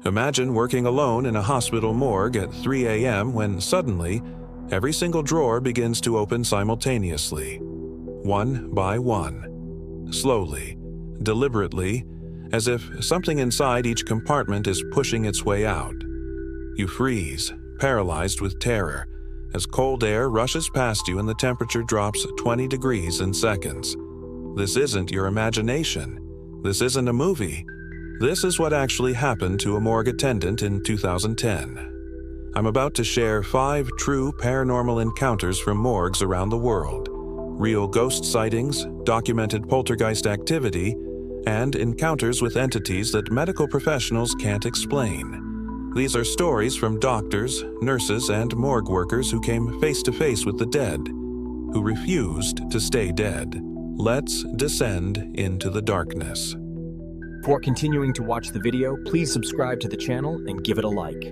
Imagine working alone in a hospital morgue at 3 a.m. when suddenly, every single drawer begins to open simultaneously, one by one, slowly, deliberately, as if something inside each compartment is pushing its way out. You freeze, paralyzed with terror, as cold air rushes past you and the temperature drops 20 degrees in seconds. This isn't your imagination. This isn't a movie. This is what actually happened to a morgue attendant in 2010. I'm about to share 5 true paranormal encounters from morgues around the world. Real ghost sightings, documented poltergeist activity, and encounters with entities that medical professionals can't explain. These are stories from doctors, nurses, and morgue workers who came face to face with the dead, who refused to stay dead. Let's descend into the darkness. Before continuing to watch the video, please subscribe to the channel and give it a like.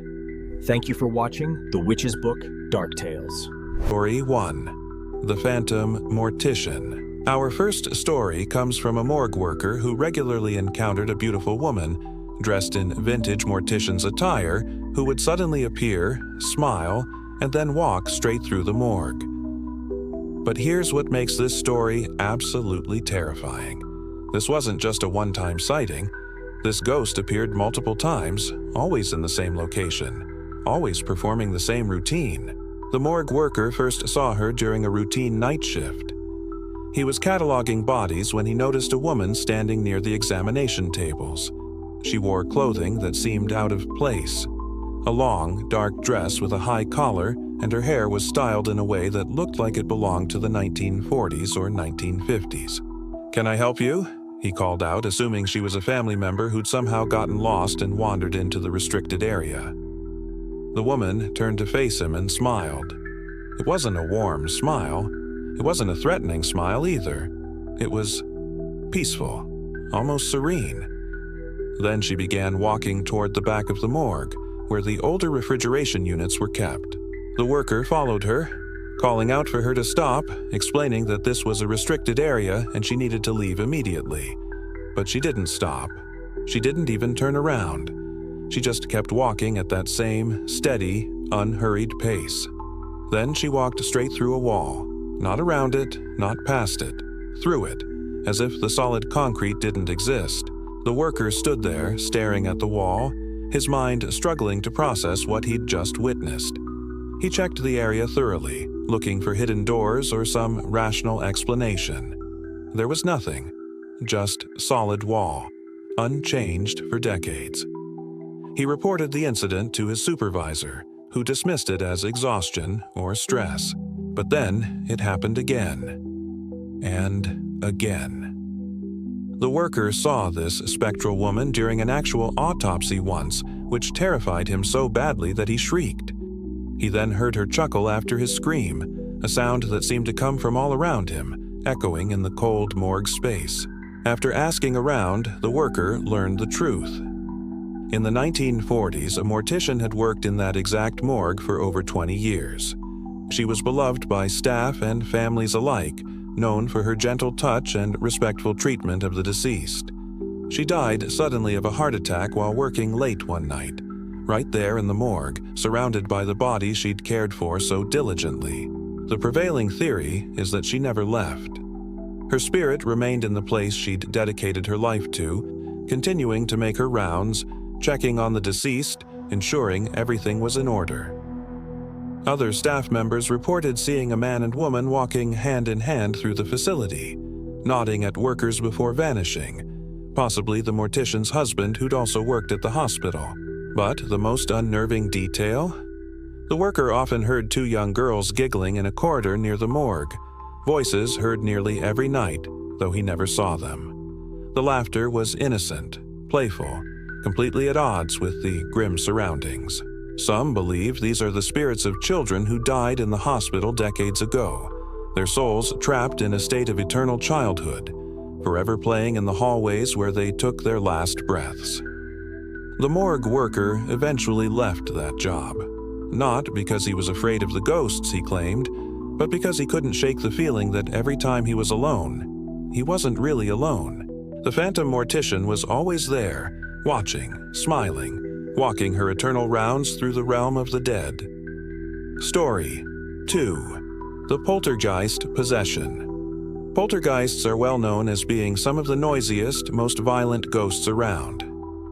Thank you for watching The Witch's Book Dark Tales. Story 1. The Phantom Mortician. Our first story comes from a morgue worker who regularly encountered a beautiful woman dressed in vintage mortician's attire who would suddenly appear, smile, and then walk straight through the morgue. But here's what makes this story absolutely terrifying. This wasn't just a one-time sighting. This ghost appeared multiple times, always in the same location, always performing the same routine. The morgue worker first saw her during a routine night shift. He was cataloging bodies when he noticed a woman standing near the examination tables. She wore clothing that seemed out of place. A long, dark dress with a high collar, and her hair was styled in a way that looked like it belonged to the 1940s or 1950s. "Can I help you?" he called out, assuming she was a family member who'd somehow gotten lost and wandered into the restricted area. The woman turned to face him and smiled. It wasn't a warm smile. It wasn't a threatening smile either. It was peaceful, almost serene. Then she began walking toward the back of the morgue, where the older refrigeration units were kept. The worker followed her, calling out for her to stop, explaining that this was a restricted area and she needed to leave immediately. But she didn't stop. She didn't even turn around. She just kept walking at that same steady, unhurried pace. Then she walked straight through a wall, not around it, not past it, through it, as if the solid concrete didn't exist. The worker stood there, staring at the wall, his mind struggling to process what he'd just witnessed. He checked the area thoroughly, looking for hidden doors or some rational explanation. There was nothing, just solid wall, unchanged for decades. He reported the incident to his supervisor, who dismissed it as exhaustion or stress. But then it happened again, and again. The worker saw this spectral woman during an actual autopsy once, which terrified him so badly that he shrieked. He then heard her chuckle after his scream, a sound that seemed to come from all around him, echoing in the cold morgue space. After asking around, the worker learned the truth. In the 1940s, a mortician had worked in that exact morgue for over 20 years. She was beloved by staff and families alike, known for her gentle touch and respectful treatment of the deceased. She died suddenly of a heart attack while working late one night, right there in the morgue, surrounded by the bodies she'd cared for so diligently. The prevailing theory is that she never left. Her spirit remained in the place she'd dedicated her life to, continuing to make her rounds, checking on the deceased, ensuring everything was in order. Other staff members reported seeing a man and woman walking hand in hand through the facility, nodding at workers before vanishing, possibly the mortician's husband who'd also worked at the hospital. But the most unnerving detail? The worker often heard 2 young girls giggling in a corridor near the morgue, voices heard nearly every night, though he never saw them. The laughter was innocent, playful, completely at odds with the grim surroundings. Some believe these are the spirits of children who died in the hospital decades ago, their souls trapped in a state of eternal childhood, forever playing in the hallways where they took their last breaths. The morgue worker eventually left that job, not because he was afraid of the ghosts, he claimed, but because he couldn't shake the feeling that every time he was alone, he wasn't really alone. The phantom mortician was always there, watching, smiling, walking her eternal rounds through the realm of the dead. Story 2. The Poltergeist Possession. Poltergeists are well known as being some of the noisiest, most violent ghosts around,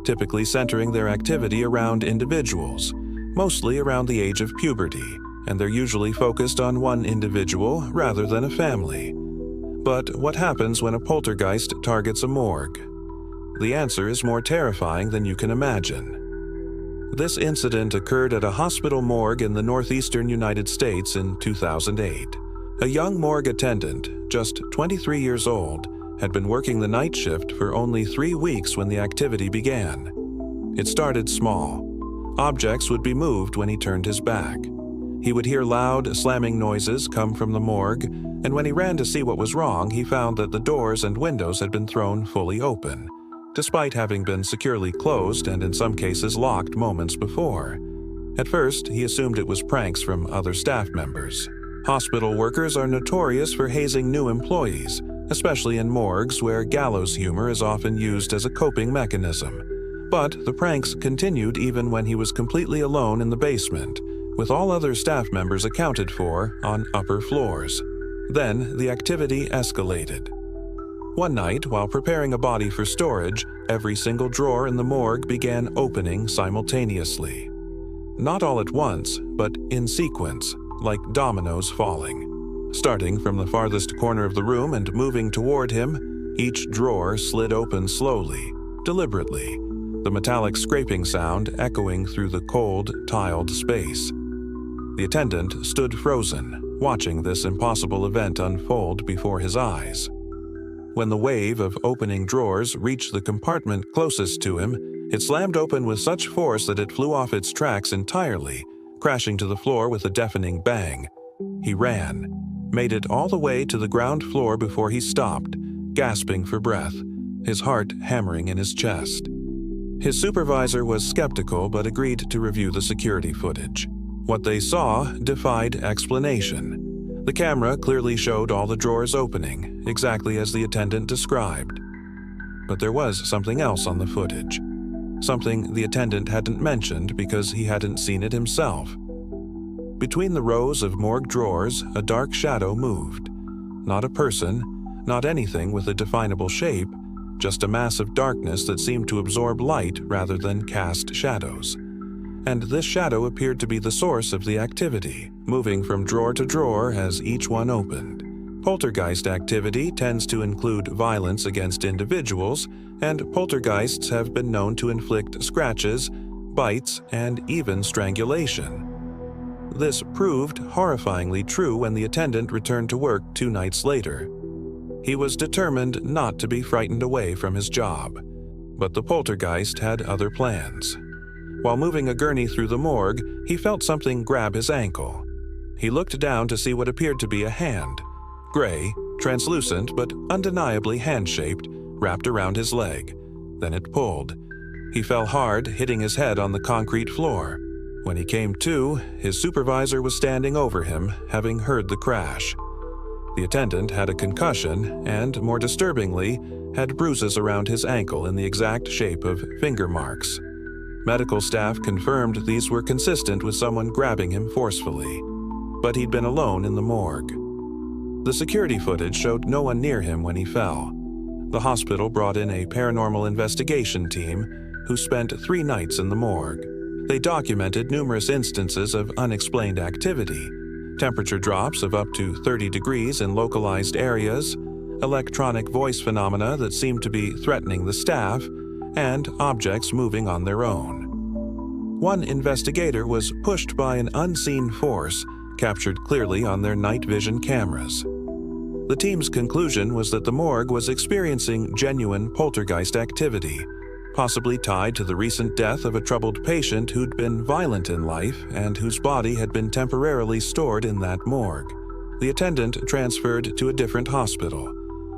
typically centering their activity around individuals, mostly around the age of puberty, and they're usually focused on one individual rather than a family. But what happens when a poltergeist targets a morgue? The answer is more terrifying than you can imagine. This incident occurred at a hospital morgue in the northeastern United States in 2008. A young morgue attendant, just 23 years old, had been working the night shift for only 3 weeks when the activity began. It started small. Objects would be moved when he turned his back. He would hear loud, slamming noises come from the morgue, and when he ran to see what was wrong, he found that the doors and windows had been thrown fully open, despite having been securely closed and in some cases locked moments before. At first, he assumed it was pranks from other staff members. Hospital workers are notorious for hazing new employees, especially in morgues where gallows humor is often used as a coping mechanism. But the pranks continued even when he was completely alone in the basement, with all other staff members accounted for on upper floors. Then the activity escalated. One night, while preparing a body for storage, every single drawer in the morgue began opening simultaneously. Not all at once, but in sequence, like dominoes falling. Starting from the farthest corner of the room and moving toward him, each drawer slid open slowly, deliberately, the metallic scraping sound echoing through the cold, tiled space. The attendant stood frozen, watching this impossible event unfold before his eyes. When the wave of opening drawers reached the compartment closest to him, it slammed open with such force that it flew off its tracks entirely, crashing to the floor with a deafening bang. He ran, made it all the way to the ground floor before he stopped, gasping for breath, his heart hammering in his chest. His supervisor was skeptical but agreed to review the security footage. What they saw defied explanation. The camera clearly showed all the drawers opening, exactly as the attendant described. But there was something else on the footage. Something the attendant hadn't mentioned because he hadn't seen it himself. Between the rows of morgue drawers, a dark shadow moved. Not a person, not anything with a definable shape, just a mass of darkness that seemed to absorb light rather than cast shadows. And this shadow appeared to be the source of the activity, moving from drawer to drawer as each one opened. Poltergeist activity tends to include violence against individuals, and poltergeists have been known to inflict scratches, bites, and even strangulation. This proved horrifyingly true when the attendant returned to work 2 nights later. He was determined not to be frightened away from his job, but the poltergeist had other plans. While moving a gurney through the morgue, he felt something grab his ankle. He looked down to see what appeared to be a hand, gray, translucent but undeniably hand-shaped, wrapped around his leg. Then it pulled. He fell hard, hitting his head on the concrete floor. When he came to, his supervisor was standing over him, having heard the crash. The attendant had a concussion and, more disturbingly, had bruises around his ankle in the exact shape of finger marks. Medical staff confirmed these were consistent with someone grabbing him forcefully, but he'd been alone in the morgue. The security footage showed no one near him when he fell. The hospital brought in a paranormal investigation team who spent 3 nights in the morgue. They documented numerous instances of unexplained activity, temperature drops of up to 30 degrees in localized areas, electronic voice phenomena that seemed to be threatening the staff, and objects moving on their own. One investigator was pushed by an unseen force, captured clearly on their night vision cameras. The team's conclusion was that the morgue was experiencing genuine poltergeist activity, possibly tied to the recent death of a troubled patient who'd been violent in life and whose body had been temporarily stored in that morgue. The attendant transferred to a different hospital.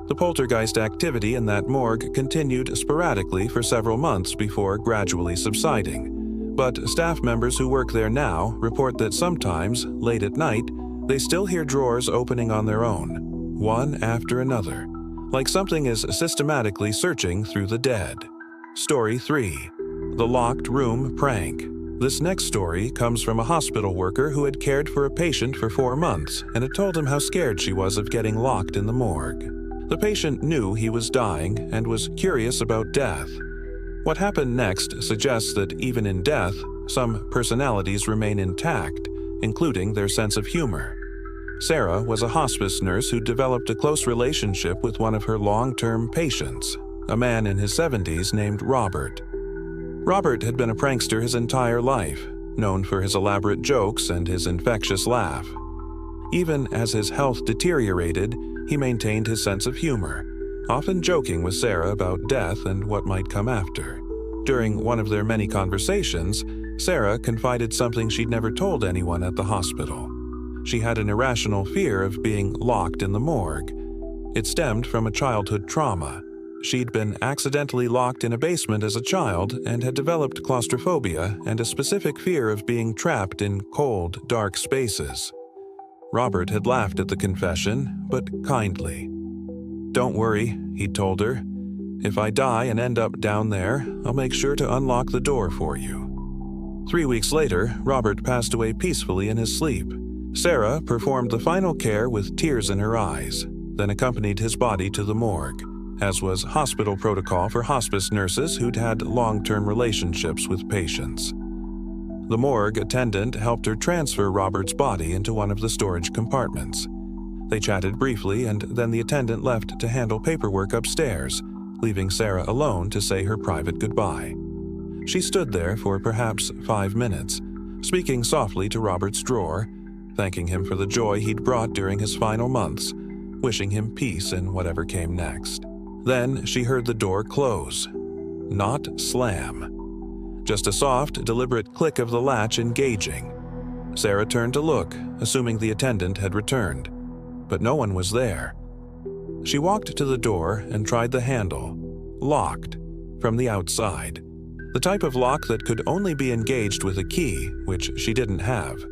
The poltergeist activity in that morgue continued sporadically for several months before gradually subsiding. But staff members who work there now report that sometimes, late at night, they still hear drawers opening on their own, one after another, like something is systematically searching through the dead. Story 3. The locked room prank. This next story comes from a hospital worker who had cared for a patient for 4 months and had told him how scared she was of getting locked in the morgue. The patient knew he was dying and was curious about death. What happened next suggests that even in death, some personalities remain intact, including their sense of humor. Sarah was a hospice nurse who developed a close relationship with one of her long-term patients, a man in his 70s named Robert. Robert had been a prankster his entire life, known for his elaborate jokes and his infectious laugh. Even as his health deteriorated, he maintained his sense of humor, often joking with Sarah about death and what might come after. During one of their many conversations, Sarah confided something she'd never told anyone at the hospital. She had an irrational fear of being locked in the morgue. It stemmed from a childhood trauma. She'd been accidentally locked in a basement as a child and had developed claustrophobia and a specific fear of being trapped in cold, dark spaces. Robert had laughed at the confession, but kindly. "Don't worry," he'd told her. "If I die and end up down there, I'll make sure to unlock the door for you." 3 weeks later, Robert passed away peacefully in his sleep. Sarah performed the final care with tears in her eyes, then accompanied his body to the morgue, as was hospital protocol for hospice nurses who'd had long-term relationships with patients. The morgue attendant helped her transfer Robert's body into one of the storage compartments. They chatted briefly, and then the attendant left to handle paperwork upstairs, leaving Sarah alone to say her private goodbye. She stood there for perhaps 5 minutes, speaking softly to Robert's drawer, thanking him for the joy he'd brought during his final months, wishing him peace in whatever came next. Then she heard the door close. Not slam. Just a soft, deliberate click of the latch engaging. Sarah turned to look, assuming the attendant had returned, but no one was there. She walked to the door and tried the handle. Locked. From the outside. The type of lock that could only be engaged with a key, which she didn't have.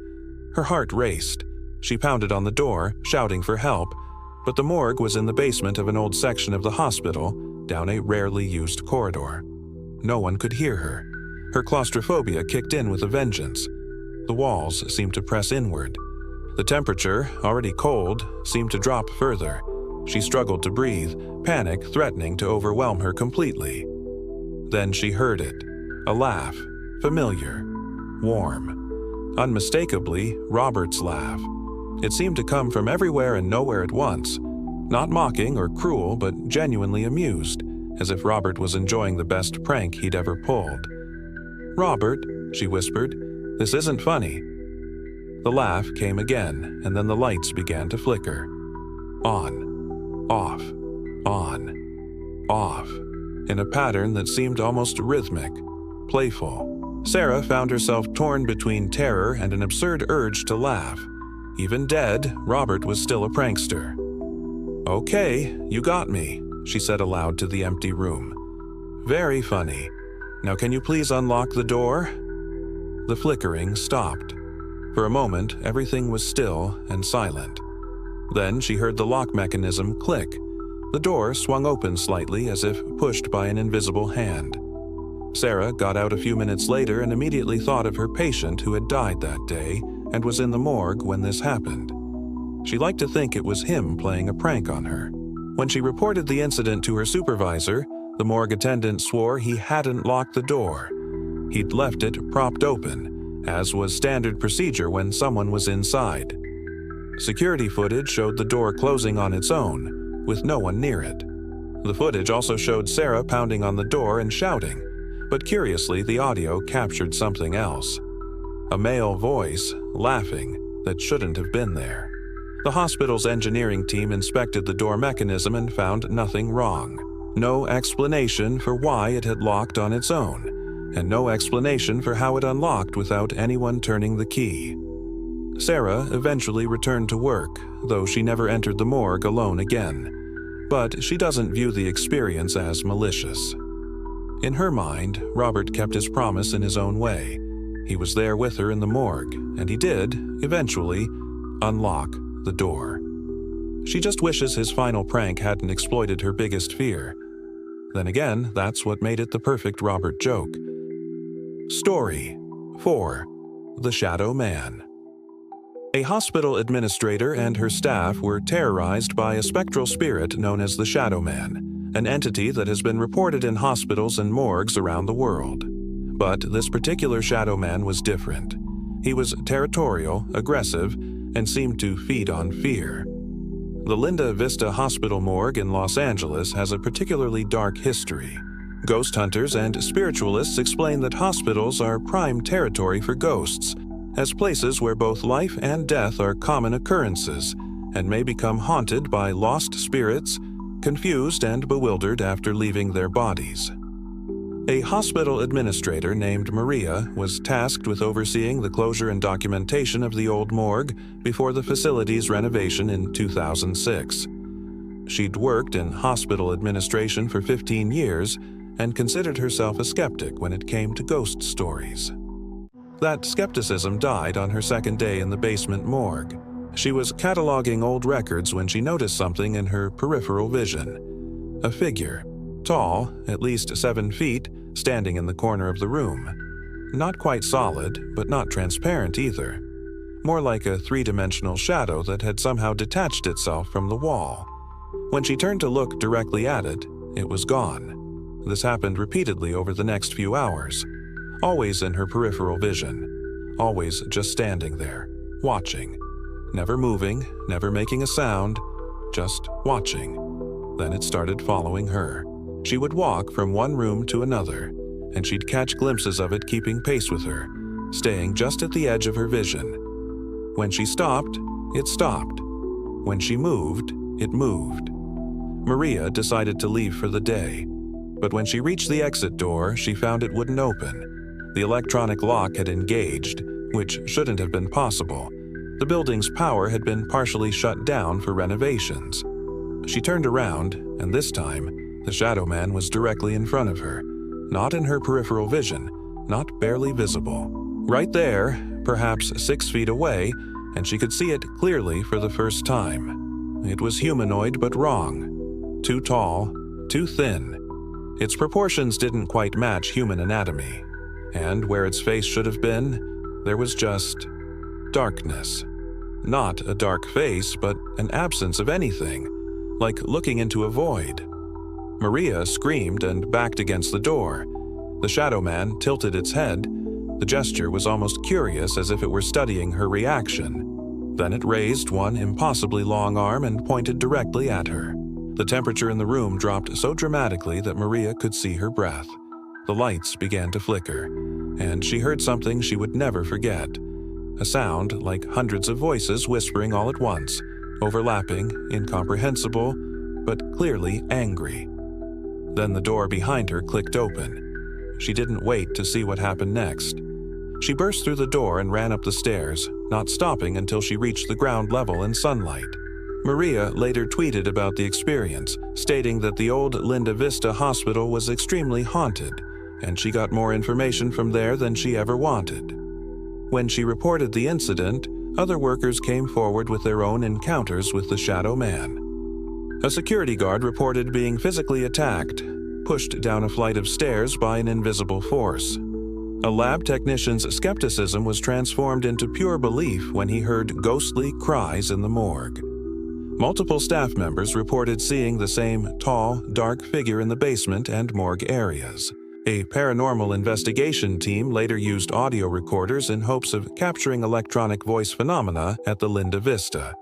Her heart raced. She pounded on the door, shouting for help, but the morgue was in the basement of an old section of the hospital, down a rarely used corridor. No one could hear her. Her claustrophobia kicked in with a vengeance. The walls seemed to press inward. The temperature, already cold, seemed to drop further. She struggled to breathe, panic threatening to overwhelm her completely. Then she heard it. A laugh. Familiar. Warm. Unmistakably, Robert's laugh. It seemed to come from everywhere and nowhere at once. Not mocking or cruel, but genuinely amused, as if Robert was enjoying the best prank he'd ever pulled. "Robert," she whispered, "this isn't funny." The laugh came again, and then the lights began to flicker. On. Off. On. Off. In a pattern that seemed almost rhythmic. Playful. Sarah found herself torn between terror and an absurd urge to laugh. Even dead, Robert was still a prankster. "Okay, you got me," she said aloud to the empty room. "Very funny. Now can you please unlock the door?" The flickering stopped. For a moment, everything was still and silent. Then she heard the lock mechanism click. The door swung open slightly as if pushed by an invisible hand. Sarah got out a few minutes later and immediately thought of her patient who had died that day and was in the morgue when this happened. She liked to think it was him playing a prank on her. When she reported the incident to her supervisor, the morgue attendant swore he hadn't locked the door. He'd left it propped open, as was standard procedure when someone was inside. Security footage showed the door closing on its own, with no one near it. The footage also showed Sarah pounding on the door and shouting, but curiously the audio captured something else. A male voice, laughing, that shouldn't have been there. The hospital's engineering team inspected the door mechanism and found nothing wrong. No explanation for why it had locked on its own, and no explanation for how it unlocked without anyone turning the key. Sarah eventually returned to work, though she never entered the morgue alone again. But she doesn't view the experience as malicious. In her mind, Robert kept his promise in his own way. He was there with her in the morgue, and he did, eventually, unlock the door. She just wishes his final prank hadn't exploited her biggest fear. Then again, that's what made it the perfect Robert joke. Story 4. The Shadow Man. A hospital administrator and her staff were terrorized by a spectral spirit known as the Shadow Man, an entity that has been reported in hospitals and morgues around the world. But this particular Shadow Man was different. He was territorial, aggressive, and seemed to feed on fear. The Linda Vista Hospital morgue in Los Angeles has a particularly dark history. Ghost hunters and spiritualists explain that hospitals are prime territory for ghosts, as places where both life and death are common occurrences and may become haunted by lost spirits, confused and bewildered after leaving their bodies. A hospital administrator named Maria was tasked with overseeing the closure and documentation of the old morgue before the facility's renovation in 2006. She'd worked in hospital administration for 15 years and considered herself a skeptic when it came to ghost stories. That skepticism died on her second day in the basement morgue. She was cataloging old records when she noticed something in her peripheral vision. A figure, tall, at least 7 feet, standing in the corner of the room. Not quite solid, but not transparent either. More like a three-dimensional shadow that had somehow detached itself from the wall. When she turned to look directly at it, it was gone. This happened repeatedly over the next few hours. Always in her peripheral vision. Always just standing there, watching. Never moving, never making a sound, just watching. Then it started following her. She would walk from one room to another, and she'd catch glimpses of it keeping pace with her, staying just at the edge of her vision. When she stopped, it stopped. When she moved, it moved. Maria decided to leave for the day, but when she reached the exit door, she found it wouldn't open. The electronic lock had engaged, which shouldn't have been possible. The building's power had been partially shut down for renovations. She turned around, and this time, the Shadow Man was directly in front of her, not in her peripheral vision, not barely visible. Right there, perhaps 6 feet away, and she could see it clearly for the first time. It was humanoid but wrong. Too tall, too thin. Its proportions didn't quite match human anatomy. And where its face should have been, there was just darkness. Not a dark face, but an absence of anything, like looking into a void. Maria screamed and backed against the door. The Shadow Man tilted its head. The gesture was almost curious, as if it were studying her reaction. Then it raised one impossibly long arm and pointed directly at her. The temperature in the room dropped so dramatically that Maria could see her breath. The lights began to flicker, and she heard something she would never forget. A sound like hundreds of voices whispering all at once, overlapping, incomprehensible, but clearly angry. Then the door behind her clicked open. She didn't wait to see what happened next. She burst through the door and ran up the stairs, not stopping until she reached the ground level in sunlight. Maria later tweeted about the experience, stating that the old Linda Vista Hospital was extremely haunted, and she got more information from there than she ever wanted. When she reported the incident, other workers came forward with their own encounters with the Shadow Man. A security guard reported being physically attacked, pushed down a flight of stairs by an invisible force. A lab technician's skepticism was transformed into pure belief when he heard ghostly cries in the morgue. Multiple staff members reported seeing the same tall, dark figure in the basement and morgue areas. A paranormal investigation team later used audio recorders in hopes of capturing electronic voice phenomena at the Linda Vista.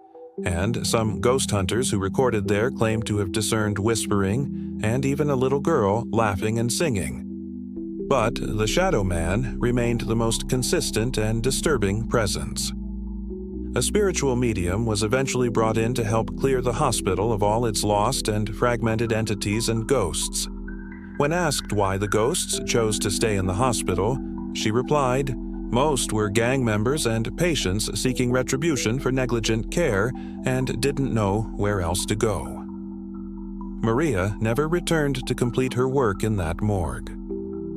And some ghost hunters who recorded there claimed to have discerned whispering and even a little girl laughing and singing. But the Shadow Man remained the most consistent and disturbing presence. A spiritual medium was eventually brought in to help clear the hospital of all its lost and fragmented entities and ghosts. When asked why the ghosts chose to stay in the hospital, she replied, "Most were gang members and patients seeking retribution for negligent care and didn't know where else to go." Maria never returned to complete her work in that morgue.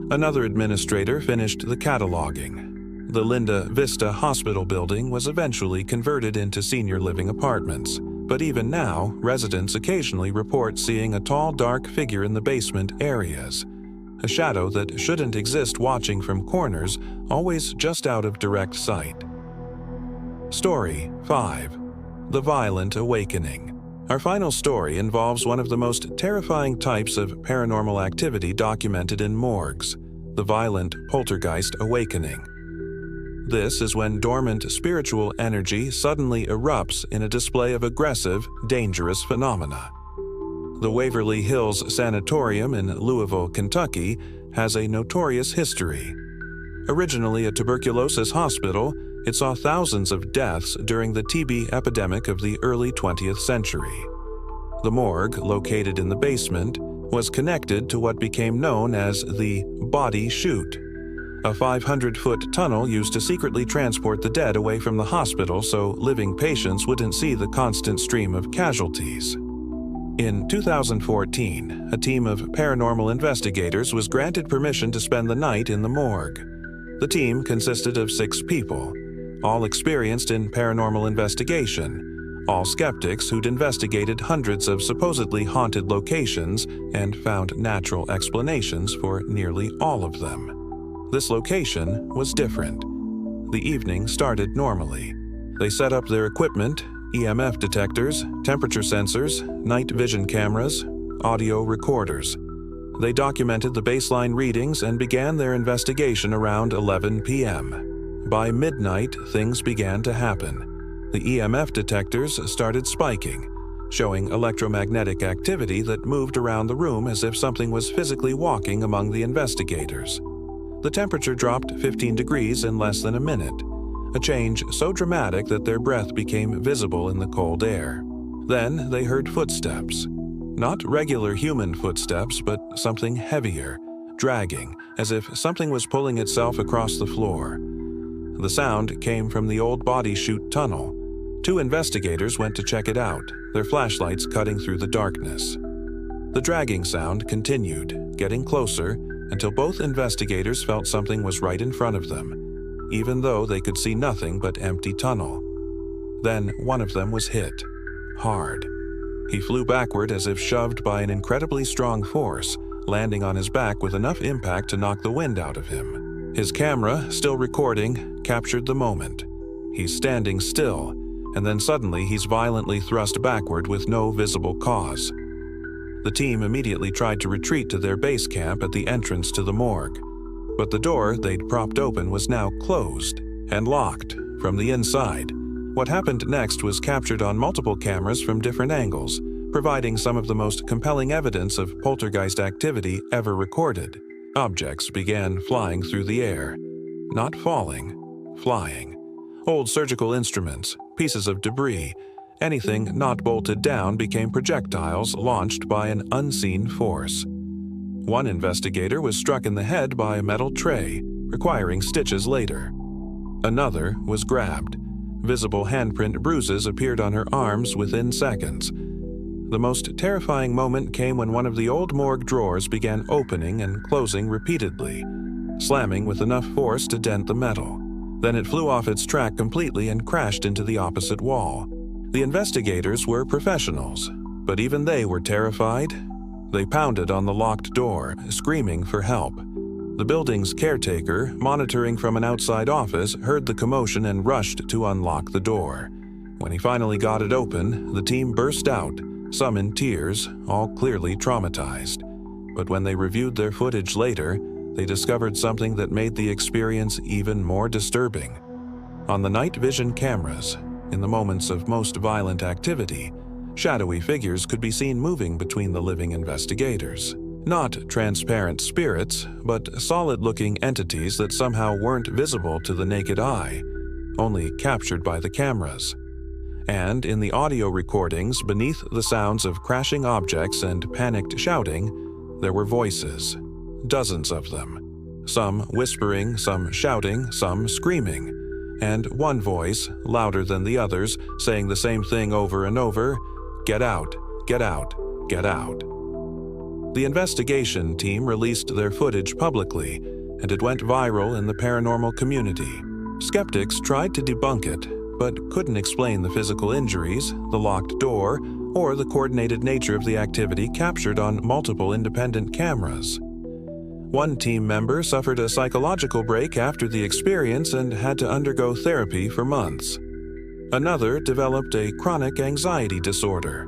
Another administrator finished the cataloging. The Linda Vista Hospital building was eventually converted into senior living apartments, but even now, residents occasionally report seeing a tall, dark figure in the basement areas. a shadow that shouldn't exist watching from corners, always just out of direct sight. Story 5. The Violent Awakening. Our final story involves one of the most terrifying types of paranormal activity documented in morgues, the violent poltergeist awakening. This is when dormant spiritual energy suddenly erupts in a display of aggressive, dangerous phenomena. The Waverly Hills Sanatorium in Louisville, Kentucky, has a notorious history. Originally a tuberculosis hospital, it saw thousands of deaths during the TB epidemic of the early 20th century. The morgue, located in the basement, was connected to what became known as the body chute, a 500-foot tunnel used to secretly transport the dead away from the hospital so living patients wouldn't see the constant stream of casualties. In 2014, a team of paranormal investigators was granted permission to spend the night in the morgue. The team consisted of 6 people, all experienced in paranormal investigation, all skeptics who'd investigated hundreds of supposedly haunted locations and found natural explanations for nearly all of them. This location was different. The evening started normally. They set up their equipment, EMF detectors, temperature sensors, night vision cameras, audio recorders. They documented the baseline readings and began their investigation around 11 p.m. By midnight, things began to happen. The EMF detectors started spiking, showing electromagnetic activity that moved around the room as if something was physically walking among the investigators. The temperature dropped 15 degrees in less than a minute, a change so dramatic that their breath became visible in the cold air. Then they heard footsteps. Not regular human footsteps, but something heavier, dragging, as if something was pulling itself across the floor. The sound came from the old body chute tunnel. 2 investigators went to check it out, their flashlights cutting through the darkness. The dragging sound continued, getting closer, until both investigators felt something was right in front of them, even though they could see nothing but empty tunnel. Then one of them was hit, hard. He flew backward as if shoved by an incredibly strong force, landing on his back with enough impact to knock the wind out of him. His camera, still recording, captured the moment. He's standing still, and then suddenly he's violently thrust backward with no visible cause. The team immediately tried to retreat to their base camp at the entrance to the morgue, but the door they'd propped open was now closed and locked from the inside. What happened next was captured on multiple cameras from different angles, providing some of the most compelling evidence of poltergeist activity ever recorded. Objects began flying through the air. Not falling, flying. Old surgical instruments, pieces of debris, anything not bolted down became projectiles launched by an unseen force. One investigator was struck in the head by a metal tray, requiring stitches later. Another was grabbed. Visible handprint bruises appeared on her arms within seconds. The most terrifying moment came when one of the old morgue drawers began opening and closing repeatedly, slamming with enough force to dent the metal. Then it flew off its track completely and crashed into the opposite wall. The investigators were professionals, but even they were terrified. They pounded on the locked door, screaming for help. The building's caretaker, monitoring from an outside office, heard the commotion and rushed to unlock the door. When he finally got it open, the team burst out, some in tears, all clearly traumatized. But when they reviewed their footage later, they discovered something that made the experience even more disturbing. On the night vision cameras, in the moments of most violent activity, shadowy figures could be seen moving between the living investigators. Not transparent spirits, but solid-looking entities that somehow weren't visible to the naked eye, only captured by the cameras. And in the audio recordings, beneath the sounds of crashing objects and panicked shouting, there were voices, dozens of them. Some whispering, some shouting, some screaming. And one voice, louder than the others, saying the same thing over and over, "Get out, get out, get out." The investigation team released their footage publicly, and it went viral in the paranormal community. Skeptics tried to debunk it, but couldn't explain the physical injuries, the locked door, or the coordinated nature of the activity captured on multiple independent cameras. One team member suffered a psychological break after the experience and had to undergo therapy for months. Another developed a chronic anxiety disorder.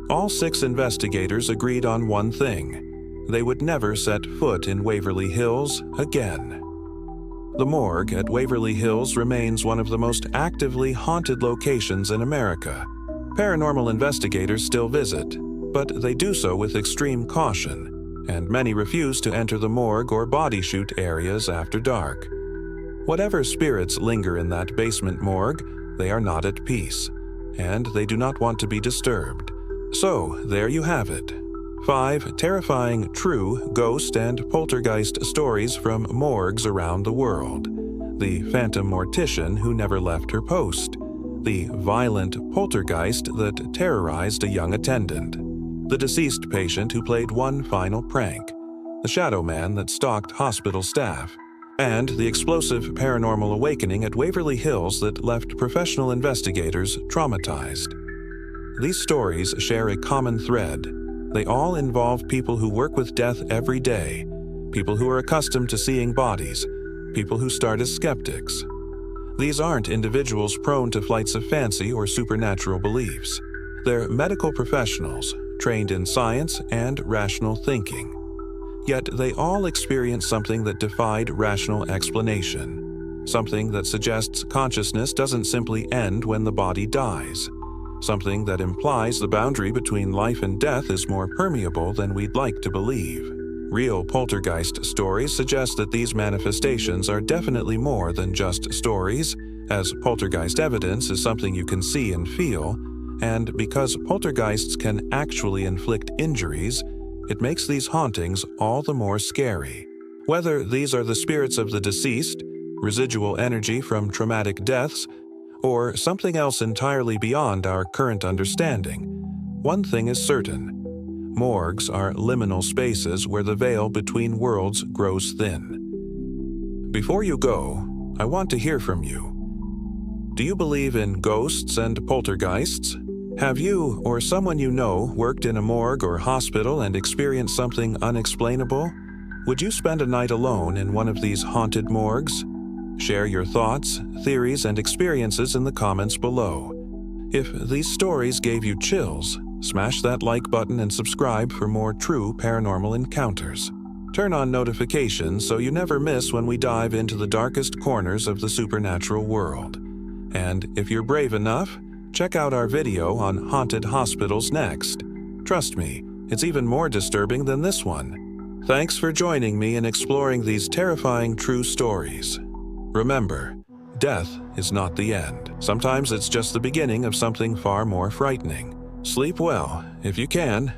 All 6 investigators agreed on one thing: they would never set foot in Waverly Hills again. The morgue at Waverly Hills remains one of the most actively haunted locations in America. Paranormal investigators still visit, but they do so with extreme caution, and many refuse to enter the morgue or body chute areas after dark. Whatever spirits linger in that basement morgue, they are not at peace, and they do not want to be disturbed. So, there you have it. 5 terrifying true ghost and poltergeist stories from morgues around the world. The phantom mortician who never left her post. The violent poltergeist that terrorized a young attendant. The deceased patient who played one final prank. The shadow man that stalked hospital staff. And the explosive paranormal awakening at Waverly Hills that left professional investigators traumatized. These stories share a common thread. They all involve people who work with death every day, people who are accustomed to seeing bodies, people who start as skeptics. These aren't individuals prone to flights of fancy or supernatural beliefs. They're medical professionals, trained in science and rational thinking. Yet they all experienced something that defied rational explanation, something that suggests consciousness doesn't simply end when the body dies, something that implies the boundary between life and death is more permeable than we'd like to believe. Real poltergeist stories suggest that these manifestations are definitely more than just stories, as poltergeist evidence is something you can see and feel, and because poltergeists can actually inflict injuries, it makes these hauntings all the more scary. Whether these are the spirits of the deceased, residual energy from traumatic deaths, or something else entirely beyond our current understanding, one thing is certain: morgues are liminal spaces where the veil between worlds grows thin. Before you go, I want to hear from you. Do you believe in ghosts and poltergeists? Have you or someone you know worked in a morgue or hospital and experienced something unexplainable? Would you spend a night alone in one of these haunted morgues? Share your thoughts, theories, and experiences in the comments below. If these stories gave you chills, smash that like button and subscribe for more true paranormal encounters. Turn on notifications so you never miss when we dive into the darkest corners of the supernatural world. And if you're brave enough, check out our video on haunted hospitals next. Trust me, it's even more disturbing than this one. Thanks for joining me in exploring these terrifying true stories. Remember, death is not the end. Sometimes it's just the beginning of something far more frightening. Sleep well, if you can,